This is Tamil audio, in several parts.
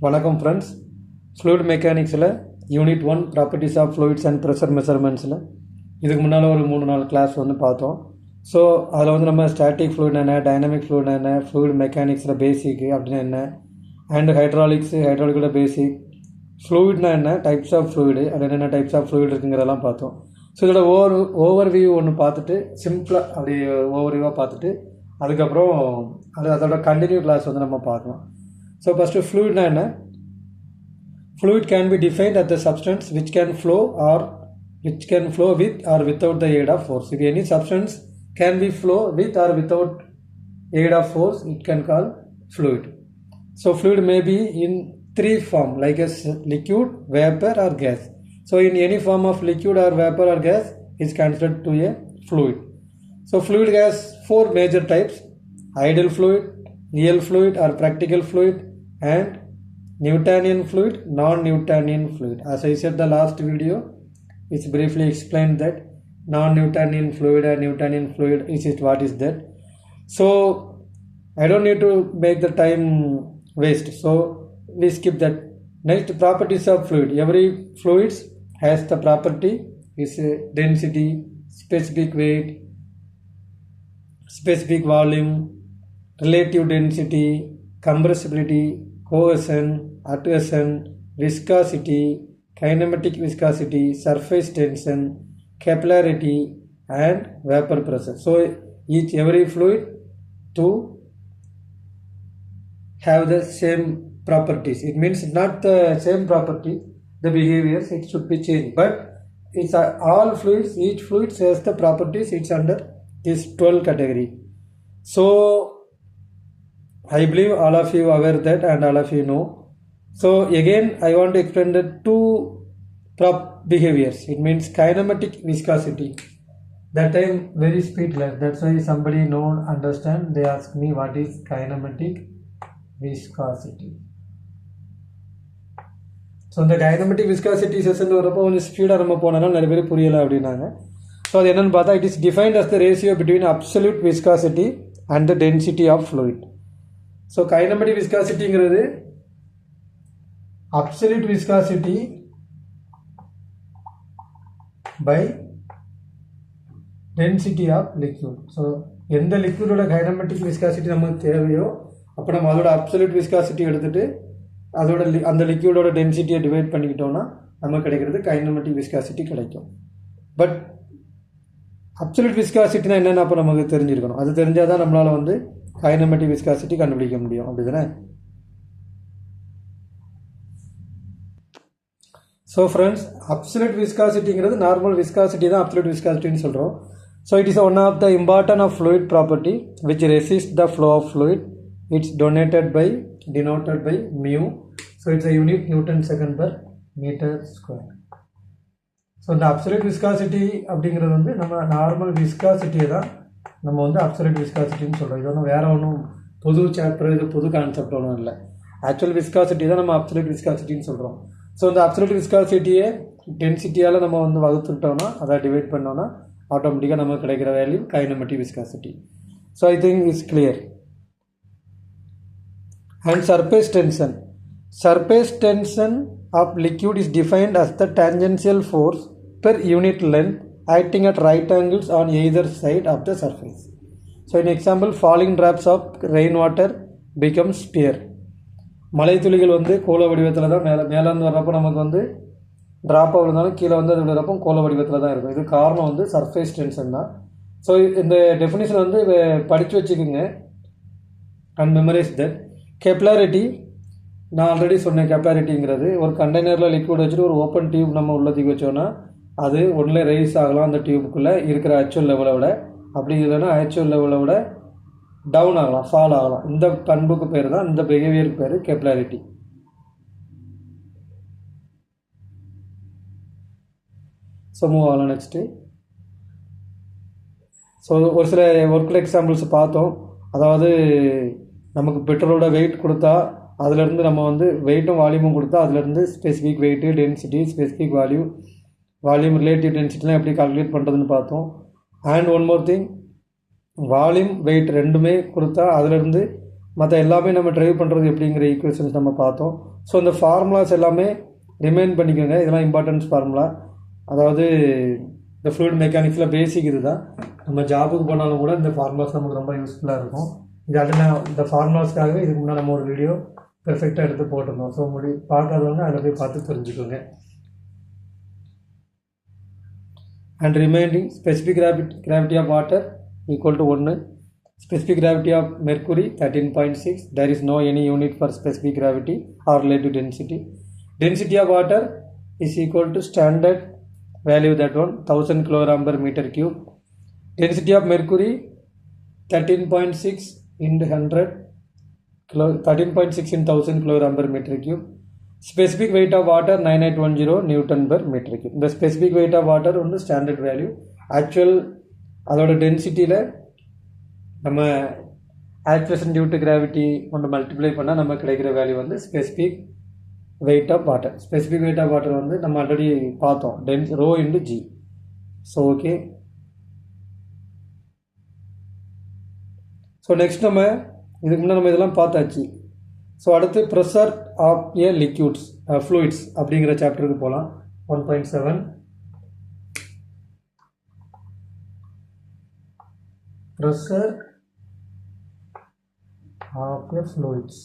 வணக்கம் ஃப்ரெண்ட்ஸ். ஃப்ளூயிட் மெக்கானிக்ஸில் unit 1 properties of fluids and pressure மெஷர்மெண்ட்ஸில் இதுக்கு முன்னால் ஒரு 3-4 கிளாஸ் வந்து பார்த்தோம். ஸோ அதில் வந்து நம்ம ஸ்டாட்டிக் ஃப்ளூயிட் என்ன, டைனமிக் ஃப்ளூயிட் என்ன, ஃப்ளூயிட் மெக்கானிக்ஸில் பேசிக் அப்படின்னு என்ன, அண்ட் ஹைட்ராலிக்கோட பேசிக், ஃப்ளூயிட்னா என்ன, டைப்ஸ் ஆஃப் ஃப்ளூயிடு, அது என்னென்ன டைப்ஸ் ஆஃப் ஃப்ளூயிட் இருக்குங்கிறதெல்லாம் பார்த்தோம். ஸோ இதோட ஓவர்வியூ ஒன்று பார்த்துட்டு சிம்பிளாக அப்படி ஓவர்வியூவாக பார்த்துட்டு அதுக்கப்புறம் அதோட கண்டினியூ கிளாஸ் வந்து நம்ம பார்க்கலாம். ஸோ ஃபஸ்ட்டு ஃப்ளூயிட்னா என்ன? Fluid can be defined as the substance which can flow with or without the aid of force. If any substance can be flow with or without aid of force, it can call fluid. So fluid may be in 3 forms, like as liquid, vapor or gas. So in any form of liquid or vapor or gas is considered to a fluid. So fluid has 4 major types: ideal fluid, real fluid or practical fluid, and Newtonian fluid, non-Newtonian fluid. As I said the last video, which briefly explained that non-Newtonian fluid and Newtonian fluid what is that. So I don't need to make the time waste, so we skip that. Next, properties of fluid. Every fluid has the property is density, specific weight, specific volume, relative density, compressibility, cohesion, adhesion, viscosity, kinematic viscosity, surface tension, capillarity, and vapor pressure. So every fluid to have the same properties. It means not the same property, the behaviors, it should be changed. But it's all fluids, each fluid has the properties, it's under this 12 category. So I believe all of you are aware that, and all of you know. So again I want to explain the 2 behaviors. It means kinematic viscosity. That time very speedless. That's why somebody understand. They ask me what is kinematic viscosity. So the kinematic viscosity session வரப்போ கொஞ்சம் ஸ்பீடாக நம்ம போனாலும் நிறைய பேர் புரியலை அப்படின்னாங்க. ஸோ அது என்னென்னு பார்த்தா, it is defined as the ratio between absolute viscosity and the density of fluid. So kinematic விஸ்காசிட்டிங்கிறது absolute viscosity by density of liquid. So எந்த லிக்யூடோட கைனமெட்டிக் விஸ்காசிட்டி நமக்கு தேவையோ அப்போ நம்ம அதோட அப்சல்யூட் விஸ்காசிட்டி எடுத்துகிட்டு அதோட அந்த லிக்யூடோட டென்சிட்டியை டிவைட் பண்ணிக்கிட்டோம்னா நமக்கு கிடைக்கிறது கைனமெட்டிக் விஸ்காசிட்டி கிடைக்கும். பட் அப்சல்யூட் விஸ்காசிட்டினா என்னென்ன அப்போ நமக்கு தெரிஞ்சிருக்கணும். அது தெரிஞ்சால் தான் நம்மளால் வந்து கைனமெட்டிக் விஸ்காசிட்டி கண்டுபிடிக்க முடியும், அப்படிதானே? ஸோ ஃப்ரெண்ட்ஸ், அப்சல்யூட் விஸ்காசிட்டிங்கிறது நார்மல் விஸ்காசிட்டி தான் அப்சல்யூட் விஸ்காசிட்டின்னு சொல்கிறோம். So it is one of the important of fluid property which resist the flow of fluid. It's denoted by mu. So it's a unit Newton second per meter square. So இந்த அப்சல்யூட் விஸ்காசிட்டி அப்படிங்கிறது வந்து நம்ம நார்மல் விஸ்காசிட்டியை தான் நம்ம வந்து அப்சல்யூட் விஸ்காசிட்டின்னு சொல்கிறோம். இது ஒன்றும் வேறு ஒன்றும் புது சாப்டர், இது புது கான்செப்ட் ஒன்றும் இல்லை. ஆக்சுவல் விஸ்காசிட்டி தான் நம்ம அப்சல்யூட் விஸ்காசிட்டின்னு சொல்கிறோம். ஸோ இந்த அப்சல்யூட் விஸ்காசிட்டியை டென்சிட்டியால் நம்ம வந்து வகுத்துட்டோம்னா, அதை டிவைட் பண்ணோன்னா ஆட்டோமேட்டிக்காக நமக்கு கிடைக்கிற value kinematic viscosity. So I think it's clear. And surface tension of liquid is defined as the tangential force per unit length acting at right angles on either side of the surface. So in example, falling drops of rainwater become spear. மழை துளிகள் வந்து கோல வடிவத்தில் தான் மேலேருந்து வர்றப்போ நமக்கு வந்து ட்ராப்பாக விழுந்தாலும் கீழே வந்து அது விழுறப்போ கோல வடிவத்தில் தான் இருக்கும். இது காரணம் வந்து சர்ஃபேஸ் டென்ஷன் தான். ஸோ இந்த டெஃபினிஷன் வந்து படித்து வச்சுக்கோங்க அண்ட் மெமரைஸ் தட். கெப்லாரிட்டி, நான் ஆல்ரெடி சொன்னேன். கெப்லாரிட்டிங்கிறது ஒரு கண்டெய்னரில் லிக்விட் வச்சுட்டு ஒரு ஓப்பன் டியூப் நம்ம உள்ளதுக்கு வச்சோன்னா அது ஒன்றில் ரைஸ் ஆகலாம் அந்த டியூபுக்குள்ளே இருக்கிற ஆக்சுவல் லெவலை விட. அப்படி இல்லைன்னா ஆக்சுவல் லெவலை விட டவுன் ஆகலாம், ஃபால் ஆகலாம். இந்த பண்புக்கு பேர் தான், இந்த பிஹேவியருக்கு பேர் கெப்லாரிட்டி. ஸோ மூவ் ஆகலாம் நெக்ஸ்ட்டு. ஸோ ஒரு சில ஒர்க்கில் எக்ஸாம்பிள்ஸ் பார்த்தோம். அதாவது நமக்கு பெட்ரோலோட வெயிட் கொடுத்தா அதுலேருந்து நம்ம வந்து வெயிட்டும் வால்யூமும் கொடுத்தா அதுலேருந்து specific weight, density, specific volume, relative டென்சிட்டிலாம் எப்படி கால்குலேட் பண்ணுறதுன்னு பார்த்தோம். And one more thing, volume, weight ரெண்டுமே கொடுத்தா அதுலேருந்து மற்ற எல்லாமே நம்ம ட்ரைவ் பண்ணுறது எப்படிங்கிற ஈக்குவேஷன்ஸ் நம்ம பார்த்தோம். ஸோ இந்த ஃபார்முலாஸ் எல்லாமே ரிமைன் பண்ணிக்கோங்க. இதெல்லாம் இம்பார்ட்டன்ஸ் ஃபார்முலா. அதாவது இந்த ஃப்ளூயிட் மெக்கானிக்ஸில் பேசிக் இது தான். நம்ம ஜாபுக்கு போனாலும் கூட இந்த ஃபார்முலாஸ் நமக்கு ரொம்ப யூஸ்ஃபுல்லாக இருக்கும். இதாட்டு நான் இந்த ஃபார்முலாஸ்க்காகவே இதுக்கு முன்னாடி நம்ம ஒரு வீடியோ பெர்ஃபெக்டாக எடுத்து போட்டிருந்தோம். ஸோ பார்க்காதவங்க அதில் போய் பார்த்து தெரிஞ்சுக்கோங்க. And remaining specific gravity of water equal to 1. Specific gravity of mercury 13.6. There is no any unit for specific gravity or relative density. Density of water is equal to standard value, that one 1000 kilogram per meter cube. Density of mercury 13.6 into 100 13.6 in 1000 kilogram per meter cube. Specific weight of water 9810 Newton per meter cube. The specific weight of water on the standard value. Actual அதோட டென்சிட்டியில் நம்ம ஆக்சிலரேஷன் டியூ டு கிராவிட்டி ஒன்று மல்டிப்ளை பண்ணால் நம்ம கிடைக்கிற வேல்யூ வந்து specific weight of water. Specific weight of water வந்து நம்ம ஆல்ரெடி பார்த்தோம், rho into g. So okay. So next நம்ம இதுக்கு முன்னே நம்ம இதெல்லாம் பார்த்தாச்சு. ஸோ அடுத்து pressure of a liquids fluids அப்படிங்கிற சாப்டருக்கு போகலாம். 1.7 pressure of a fluids.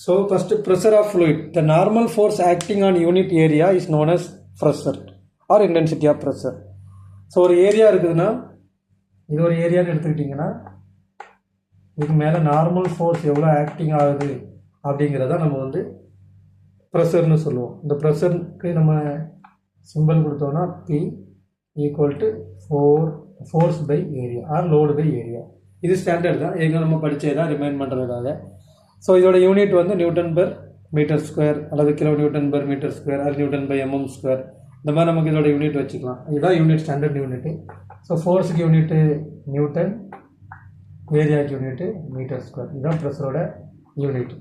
So first, pressure of fluid. The normal force acting on unit area is known as pressure or intensity of pressure. So ஒரு ஏரியா இருக்குதுன்னா, இது ஒரு ஏரியான்னு எடுத்துக்கிட்டிங்கன்னா இதுக்கு மேலே நார்மல் ஃபோர்ஸ் எவ்வளோ ஆக்டிங் ஆகுது அப்படிங்கிறத நம்ம வந்து ப்ரெஷர்னு சொல்லுவோம். இந்த ப்ரெஷருக்கு நம்ம சிம்பிள் கொடுத்தோன்னா P equal to force by area or load by area. இது ஸ்டாண்டர்ட் தான், எங்கே நம்ம படித்ததான் ரிமைண்ட் பண்ணுறதுக்காக. ஸோ இதோட யூனிட் வந்து நியூட்டன் பெர் மீட்டர் ஸ்கொயர் அல்லது kilo newton per metre square அல்லது நியூட்டன் பை எம்எம் ஸ்கொயர். இந்த மாதிரி நமக்கு இதோட யூனிட் வச்சுக்கலாம். இதுதான் யூனிட், ஸ்டாண்டர்ட் யூனிட்டு. ஸோ ஃபோர்ஸுக்கு யூனிட்டு நியூட்டன், ஏரியாவுக்கு யூனிட்டு மீட்டர் ஸ்கொயர். இதுதான் ப்ரெஷரோட unit.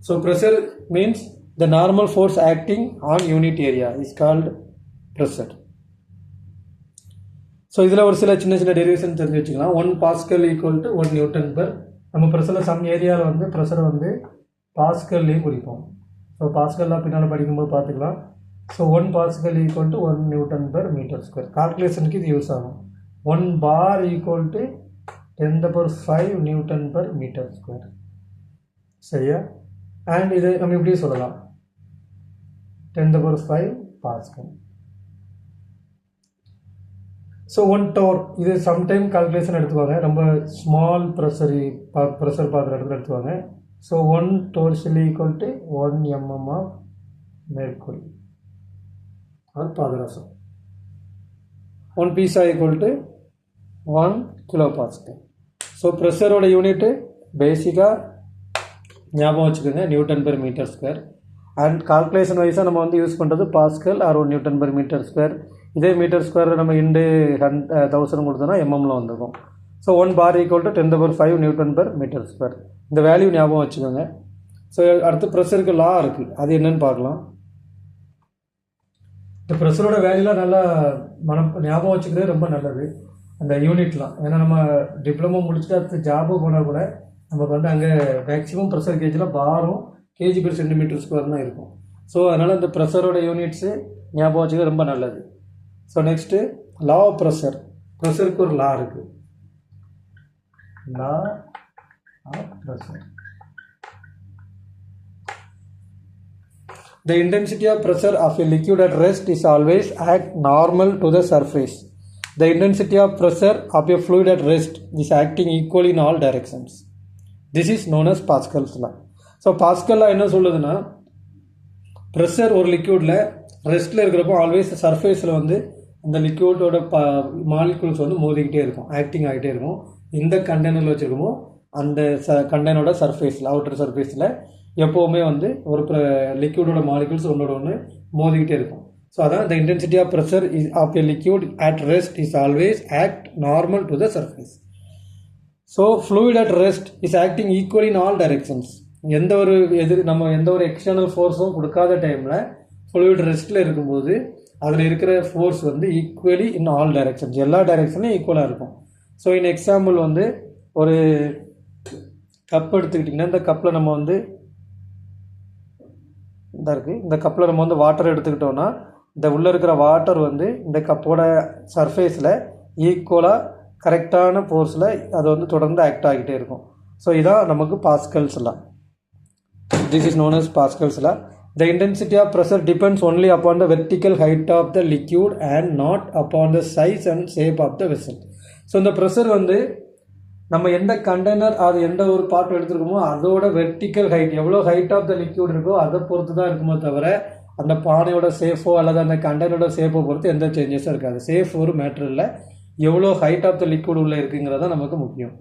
So pressure means the normal force acting on unit area is called pressure. So இதில் ஒரு சில சின்ன சின்ன டெரிவேஷன் தெரிஞ்சு வச்சுக்கலாம். 1 pascal equal to 1 newton per. நம்ம ப்ரெஷரில் சம் ஏரியாவில் வந்து ப்ரெஷரை வந்து பாஸ்கல்லையும் குறிப்போம். ஸோ பாஸ்கல்லாம் பின்னால் படிக்கும்போது பார்த்துக்கலாம். So 1 pascal equal to 1 newton per metre square. கால்குலேஷனுக்கு இது யூஸ் ஆகும். 1 bar equal to 10⁵ newton per metre square. சரியா? அண்ட் இது நம்ம இப்படியே சொல்லலாம், 10⁵ பாஸ்கல். ஸோ 1 டோர், இது சம்டைம் கால்குலேஷன் எடுத்துவாங்க, ரொம்ப ஸ்மால் ப்ரெஷர் பார்க்குற இடத்துல எடுத்துவாங்க. ஸோ 1 டோர்ஷியல் equal to 1 mm of mercury or பாதரசம். 1 pieze equal to 1 kilo pascal. So ப்ரெஷரோட யூனிட்டு பேசிக்காக ஞாபகம் வச்சுக்கோங்க, newton per metre square. And calculation வைஸாக நம்ம வந்து யூஸ் பண்ணுறது pascal or 1 newton per metre square. இதே மீட்டர் ஸ்கொயர் நம்ம இண்டு 1000 கொடுத்தோன்னா எம்எம்ல வந்துடும். So 1 bar equal to 10⁵ newton per metre square. இந்த வேல்யூ ஞாபகம் வச்சுக்கோங்க. ஸோ அடுத்து ப்ரெஷருக்கு லா இருக்குது, அது என்னன்னு பார்க்கலாம். இந்த ப்ரெஷரோட வேல்யூலாம் நல்லா ஞாபகம் வச்சுக்கிறது ரொம்ப நல்லது, அந்த யூனிட்லாம். ஏன்னா நம்ம டிப்ளமோ முடிச்சுட்டு அடுத்து ஜாபு போனால் கூட நமக்கு வந்து அங்கே மேக்ஸிமம் ப்ரெஷர் கேஜில் பாரும் கேஜி பெர் சென்டிமீட்டர் ஸ்கொயர் தான் இருக்கும். ஸோ அதனால் இந்த ப்ரெஷரோட யூனிட்ஸு ஞாபகம் வச்சுக்கிறது ரொம்ப நல்லது. So next law of pressure. ப்ரெஷருக்கு ஒரு லா இருக்குது, law of pressure. The intensity of pressure of a liquid at rest is always act normal to the surface. The intensity of pressure of a fluid at rest is acting equally in all directions. This is known as Pascal's law. So பாஸ்கல்லாம் என்ன சொல்லுதுன்னா, ப்ரெஷர் ஒரு லிக்யூடில் ரெஸ்ட்டில் இருக்கிறப்போ ஆல்வேஸ் சர்ஃபேஸில் வந்து அந்த லிக்யூடோட மாலிகுல்ஸ் வந்து மோதிக்கிட்டே இருக்கும், ஆக்டிங் ஆகிட்டே இருக்கும். இந்த கண்டெய்னரில் வச்சுருக்கோமோ அந்த கண்டெய்னரோட சர்ஃபேஸில், அவுட்டர் சர்ஃபேஸில் எப்போவுமே வந்து ஒரு லிக்யூடோட மாலிகுல்ஸ் ஒன்றோட ஒன்று மோதிக்கிட்டே இருக்கும். ஸோ அதான் the intensity of pressure of a liquid at rest is always act normal to the surface. So fluid at rest is acting equally in all directions. எந்த ஒரு எக்ஸ்டர்னல் ஃபோர்ஸும் கொடுக்காத டைமில் fluid ரெஸ்ட்டில் இருக்கும்போது அதில் இருக்கிற ஃபோர்ஸ் வந்து ஈக்குவலி இன் ஆல் டைரக்ஷன்ஸ், எல்லா டைரக்ஷன்லையும் ஈக்குவலாக இருக்கும். ஸோ இன் எக்ஸாம்பிள் வந்து ஒரு கப் எடுத்துக்கிட்டிங்கன்னா இந்த கப்பில் நம்ம வந்து இந்த கப்பில் நம்ம வந்து வாட்டர் எடுத்துக்கிட்டோன்னா இந்த உள்ளே இருக்கிற வாட்டர் வந்து இந்த கப்போட சர்ஃபேஸில் ஈக்குவலாக கரெக்டான ஃபோர்ஸில் அது வந்து தொடர்ந்து ஆக்ட் ஆகிட்டே இருக்கும். ஸோ இதான் நமக்கு Pascal's law. This is known as Pascal's law. The intensity of pressure depends only upon the vertical height of the liquid and not upon the size and shape of the vessel. So இந்த ப்ரெஷர் வந்து நம்ம எந்த கண்டெய்னர் அது எந்த ஒரு பார்ட் எடுத்துருக்கோமோ அதோட வெர்டிக்கல் ஹைட் எவ்வளோ ஹைட் ஆஃப் த லிக்யூட் இருக்கோ அதை பொறுத்து தான் இருக்குமோ தவிர அந்த பானையோட சேஃபோ அல்லது அந்த கண்டெய்னரோட சேஃபோ பொறுத்து எந்த சேஞ்சஸும் இருக்காது. சேஃப் ஒரு மேட்ரு இல்லை, எவ்வளோ ஹைட் ஆஃப் த லிக்யூட் உள்ளே இருக்குங்கிறத நமக்கு முக்கியம்.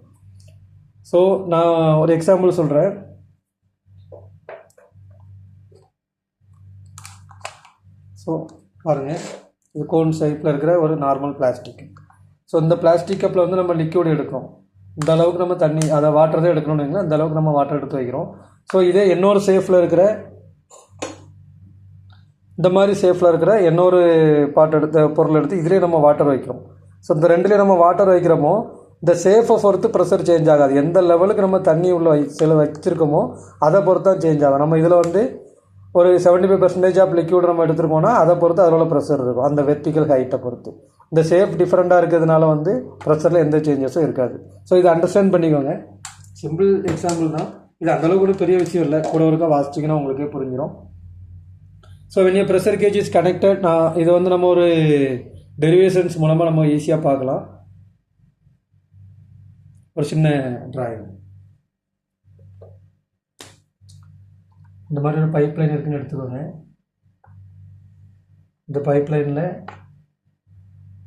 ஸோ நான் ஒரு எக்ஸாம்பிள் சொல்கிறேன். ஸோ பாருங்கள், இது கோன் ஷேப்பில் இருக்கிற ஒரு நார்மல் பிளாஸ்டிக். ஸோ இந்த பிளாஸ்டிக் கப்பில் வந்து நம்ம லிக்யூட் எடுக்கிறோம். இந்த அளவுக்கு நம்ம தண்ணி அதை வாட்டர் தான் எடுக்கணும்னு வைங்களேன், இந்த அளவுக்கு நம்ம வாட்டர் எடுத்து வைக்கிறோம். ஸோ இதே இன்னொரு சேஃபில் இருக்கிற இந்த மாதிரி சேஃபில் இருக்கிற இன்னொரு பொருள் எடுத்து இதிலே நம்ம வாட்டர் வைக்கிறோம். ஸோ இந்த ரெண்டுலேயும் நம்ம வாட்டர் வைக்கிறோமோ இந்த சேஃபை பொறுத்து ப்ரெஷர் சேஞ்ச் ஆகாது. எந்த லெவலுக்கு நம்ம தண்ணி உள்ள வச்சுருக்கோமோ அதை பொறுத்து தான் சேஞ்ச் ஆகும். நம்ம இதில் வந்து ஒரு 75% ஆஃப் லிக்யூட் நம்ம எடுத்துருக்கோம்னா அதை பொறுத்து அதோட ப்ரெஷர் இருக்கும், அந்த வெர்டிக்கல் ஹைட்டை பொறுத்து. இந்த ஷேப் டிஃப்ரெண்ட்டாக இருக்கிறதுனால வந்து ப்ரெஷரில் எந்த சேஞ்சஸும் இருக்காது. ஸோ இதை அண்டர்ஸ்டாண்ட் பண்ணிக்கோங்க. சிம்பிள் எக்ஸாம்பிள் தான் இது, அந்தளவுக்கு ஒரு பெரிய விஷயம் இல்லை. கூட ஒருக்கா வாசிச்சிங்கன்னா உங்களுக்கே புரிஞ்சிடும். So when a pressure gauge is connected, இது வந்து நம்ம ஒரு டெரிவேஷன்ஸ் மூலமாக நம்ம ஈஸியாக பார்க்கலாம். ஒரு சின்ன டிராயிங். இந்த மாதிரி ஒரு பைப் லைன் இருக்குன்னு எடுத்துக்கோங்க. இந்த பைப் லைனில்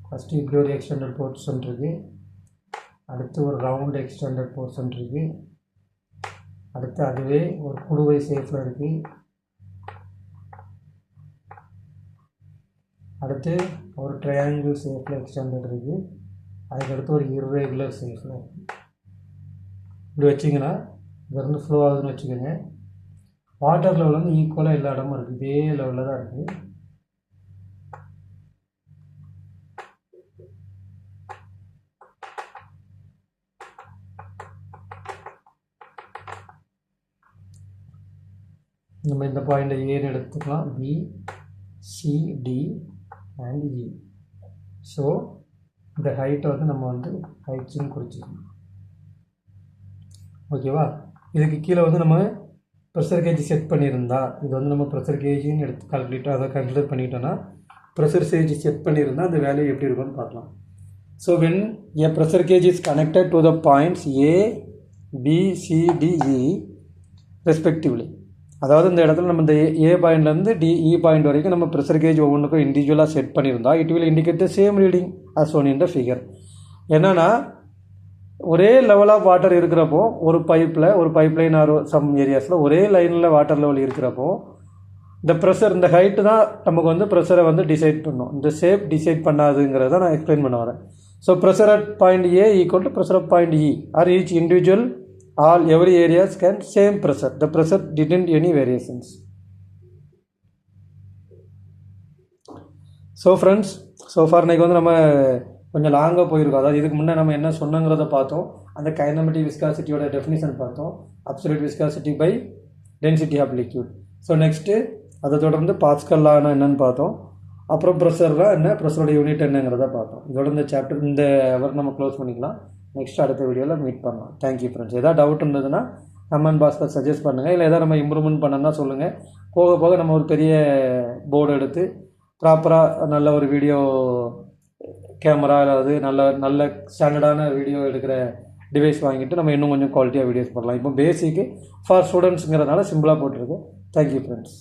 ஃபஸ்ட்டு இப்படி ஒரு எக்ஸ்டெண்டட் போர்ஷன் இருக்குது, அடுத்து ஒரு ரவுண்ட் எக்ஸ்டெண்டட் போர்ஷன் இருக்குது, அடுத்து அதுவே ஒரு குடுவை ஷேப்பில் இருக்குது, அடுத்து ஒரு ட்ரையாங்கிள் ஷேப்பில் எக்ஸ்டெண்டட் இருக்குது, அதுக்கடுத்து ஒரு இர்ரெகுலர் ஷேப்பில் இருக்குது. இப்படி வச்சிங்கன்னா இங்கேருந்து ஃப்ளோ ஆகுதுன்னு வச்சுக்கோங்க. வாட்டர் லெவல் வந்து ஈக்குவலாக எல்லா இடமும் இருக்குது, இதே லெவலில் தான் இருக்குது. நம்ம இந்த பாயிண்ட் ஏன்னு எடுத்துக்கலாம், B C D and E. So இந்த ஹைட்டை வந்து நம்ம வந்து ஹைட்ஸ்ன்னு குறிச்சிக்கணும். ஓகேவா? இதுக்கு கீழே வந்து நம்ம ப்ரெஷர் கேஜ் செட் பண்ணியிருந்தா, இது வந்து நம்ம ப்ரெஷர் கேஜின்னு எடுத்து அதை கன்சிடர் பண்ணிட்டோன்னா ப்ரெஷர் கேஜ் செட் பண்ணியிருந்தால் அந்த வேல்யூ எப்படி இருக்குன்னு பார்க்கலாம். So when a pressure gauge is connected to the points A B C D E respectively, அதாவது இந்த இடத்துல நம்ம இந்த ஏ பாயிண்ட்லேருந்து டிஇ பாயிண்ட் வரைக்கும் நம்ம ப்ரெஷர் கேஜ் ஒவ்வொன்றுக்கும் இண்டிவிஜுவலாக செட் பண்ணியிருந்தா it will indicate the same reading as one in the figure. என்னென்னா ஒரே லெவல் ஆஃப் வாட்டர் இருக்கிறப்போ ஒரு பைப் லைன் ஆர் சம் ஏரியாஸில் ஒரே லைனில் வாட்டர் லெவல் இருக்கிறப்போ இந்த ப்ரெஷர் இந்த ஹைட்டு தான் நமக்கு வந்து ப்ரெஷரை வந்து டிசைட் பண்ணும், இந்த ஷேப் டிசைட் பண்ணாதுங்கிறத நான் எக்ஸ்பிளைன் பண்ண வரேன். So pressure at point A equal to pressure at point E or each individual every areas can same pressure, the pressure didn't any variations. So friends, so far இன்னைக்கு வந்து நம்ம கொஞ்சம் லாங்காக போயிருக்கோம். அதாவது இதுக்கு முன்னே நம்ம என்ன சொன்னங்கிறத பார்த்தோம், அந்த கைனமெட்டிக் விஸ்காசிட்டியோட டெஃபினிஷன் பார்த்தோம், absolute viscosity by density of liquid. So next அதை தொடர்ந்து பாஸ்கல் லானா என்னன்னு பார்த்தோம், அப்புறம் ப்ரெஷர்லாம் என்ன, ப்ரெஷரோட யூனிட் என்னங்கிறத பார்த்தோம். இதோட இந்த சாப்டர் இந்த அவர் நம்ம க்ளோஸ் பண்ணிக்கலாம். நெக்ஸ்ட் அடுத்த வீடியோவில் மீட் பண்ணலாம். Thank you friends. எதாவது டவுட் இருந்ததுன்னா கமெண்ட் பாக்ஸில் சஜஸ்ட் பண்ணுங்கள், இல்லை எதாவது நம்ம இம்ப்ரூவ்மெண்ட் பண்ணணும்னா சொல்லுங்கள். போக போக நம்ம ஒரு பெரிய போர்டு எடுத்து ப்ராப்பராக நல்ல ஒரு வீடியோ கேமரா, அதாவது நல்ல ஸ்டாண்டர்டான வீடியோ எடுக்கிற டிவைஸ் வாங்கிட்டு நம்ம இன்னும் கொஞ்சம் குவாலிட்டியாக வீடியோஸ் பண்ணலாம். இப்போ பேசிக்கு ஃபார் ஸ்டூடெண்ட்ஸுங்கிறதுனால சிம்பிளாக போட்டிருக்கு. Thank you friends.